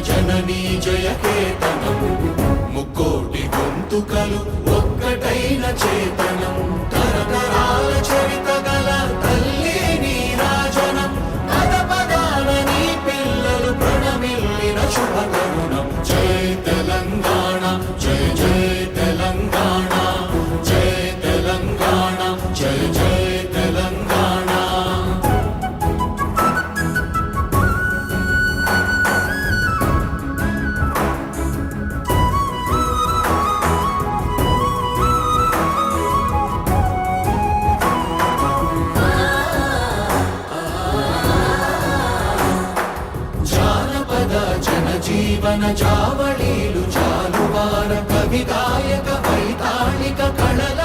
జననీ జయకేతనం ముక్కోటి గొంతుకలు ఒక్కటైన చేతనం తరతరాల చరిత గల తల్లి నీరాజనం పద పదాల నీ పిల్లలు ప్రణమిల్లిన శుభతరుణం జై తెలంగాణ జై జై తెలంగాణ జై తెలంగాణ జై జై తెలంగాణ జీవన జావళీలు జాలువార కవి గాయక వైతాళిక కళల